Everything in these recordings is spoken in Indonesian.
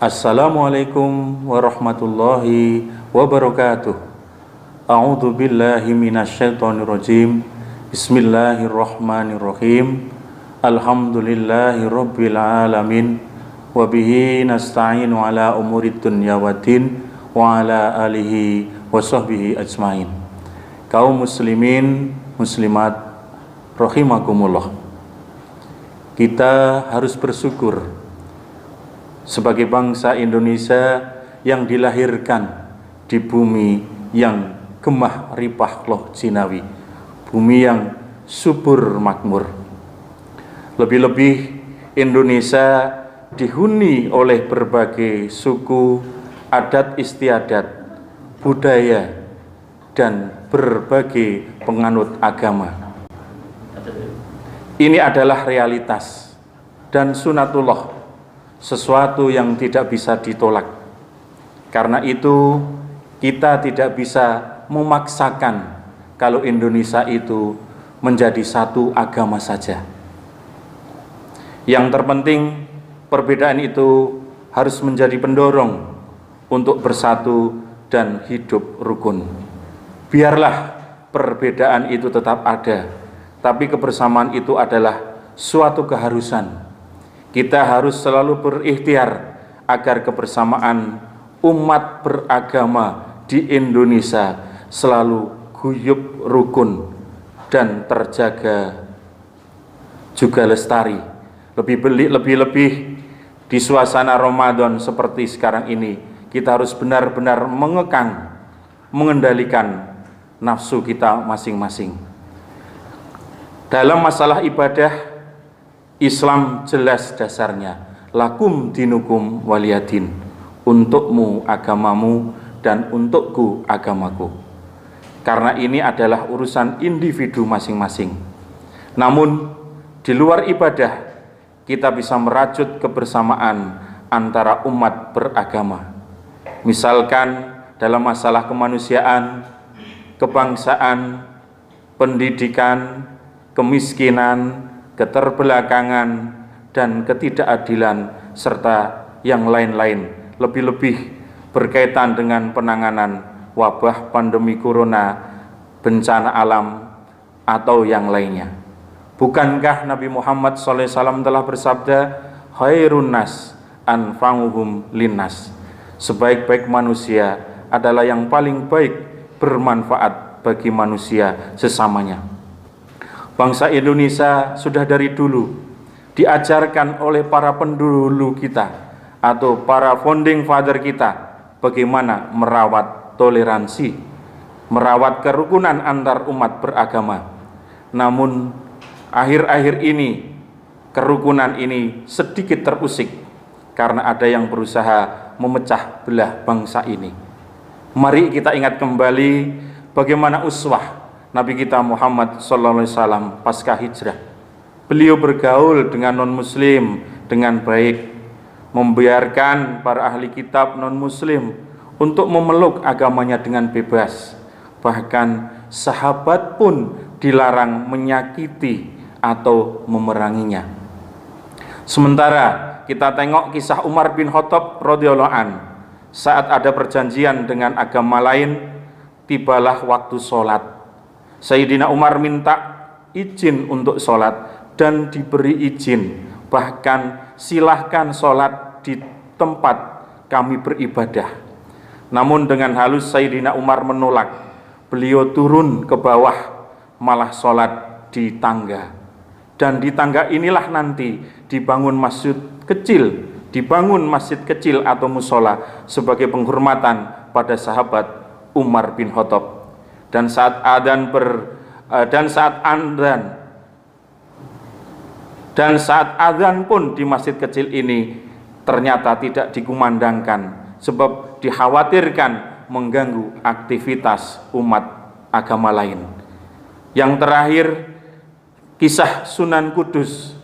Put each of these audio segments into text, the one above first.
Assalamualaikum warahmatullahi wabarakatuh. A'udzu billahi minasyaitonir rajim. Bismillahirrahmanirrahim. Alhamdulillahirabbil alamin wa bihi nasta'inu ala umurid dunya waddin wa ala alihi wa sahbihi ajmain. Kaum muslimin muslimat rahimakumullah. Kita harus bersyukur sebagai bangsa Indonesia yang dilahirkan di bumi yang gemah ripah loh jinawi, bumi yang subur makmur. Lebih-lebih Indonesia dihuni oleh berbagai suku, adat istiadat, budaya, dan berbagai penganut agama. Ini adalah realitas dan sunatullah, sesuatu yang tidak bisa ditolak. Karena itu kita tidak bisa memaksakan kalau Indonesia itu menjadi satu agama saja. Yang terpenting perbedaan itu harus menjadi pendorong untuk bersatu dan hidup rukun. Biarlah perbedaan itu tetap ada, tapi kebersamaan itu adalah suatu keharusan. Kita harus selalu berikhtiar agar kebersamaan umat beragama di Indonesia selalu guyub rukun dan terjaga juga lestari. Lebih-lebih di suasana Ramadan seperti sekarang ini, kita harus benar-benar mengekang, mengendalikan nafsu kita masing-masing. Dalam masalah ibadah, Islam jelas dasarnya, lakum dinukum waliyadin, untukmu agamamu dan untukku agamaku. Karena ini adalah urusan individu masing-masing. Namun di luar ibadah kita bisa merajut kebersamaan antara umat beragama. Misalkan dalam masalah kemanusiaan, kebangsaan, pendidikan, kemiskinan, keterbelakangan, dan ketidakadilan, serta yang lain-lain, lebih-lebih berkaitan dengan penanganan wabah pandemi corona, bencana alam, atau yang lainnya. Bukankah Nabi Muhammad SAW telah bersabda, khairun nas anfa'uhum linnas, sebaik-baik manusia adalah yang paling baik bermanfaat bagi manusia sesamanya. Bangsa Indonesia sudah dari dulu diajarkan oleh para pendahulu kita atau para founding father kita bagaimana merawat toleransi, merawat kerukunan antar umat beragama. Namun akhir-akhir ini kerukunan ini sedikit terusik karena ada yang berusaha memecah belah bangsa ini. Mari kita ingat kembali bagaimana uswah Nabi kita Muhammad SAW pasca hijrah. Beliau bergaul dengan non-muslim dengan baik, membiarkan para ahli kitab non-muslim untuk memeluk agamanya dengan bebas. Bahkan sahabat pun dilarang menyakiti atau memeranginya. Sementara kita tengok kisah Umar bin Khattab radhiyallahu an, saat ada perjanjian dengan agama lain, tibalah waktu sholat. Sayyidina Umar minta izin untuk sholat dan diberi izin, bahkan silahkan sholat di tempat kami beribadah. Namun dengan halus Sayyidina Umar menolak. Beliau turun ke bawah, malah sholat di tangga. Dan di tangga inilah nanti dibangun masjid kecil atau musola sebagai penghormatan pada sahabat Umar bin Khattab. Dan saat adzan pun di masjid kecil ini ternyata tidak dikumandangkan, sebab dikhawatirkan mengganggu aktivitas umat agama lain. Yang terakhir, kisah Sunan Kudus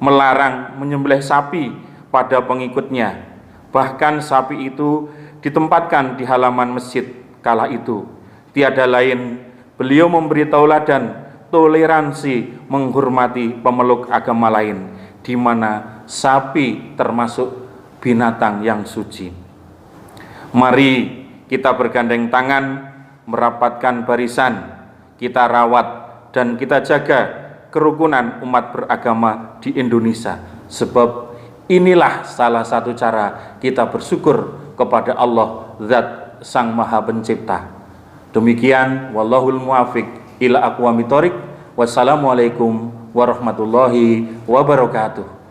melarang menyembelih sapi pada pengikutnya. Bahkan sapi itu ditempatkan di halaman masjid kala itu. Tiada lain, beliau memberi tauladan toleransi menghormati pemeluk agama lain, di mana sapi termasuk binatang yang suci. Mari kita bergandeng tangan, merapatkan barisan, kita rawat dan kita jaga kerukunan umat beragama di Indonesia. Sebab inilah salah satu cara kita bersyukur kepada Allah Zat Sang Maha Pencipta. Demikian, wallahul muwafiq ila aqwamit thoriq. Wassalamualaikum warahmatullahi wabarakatuh.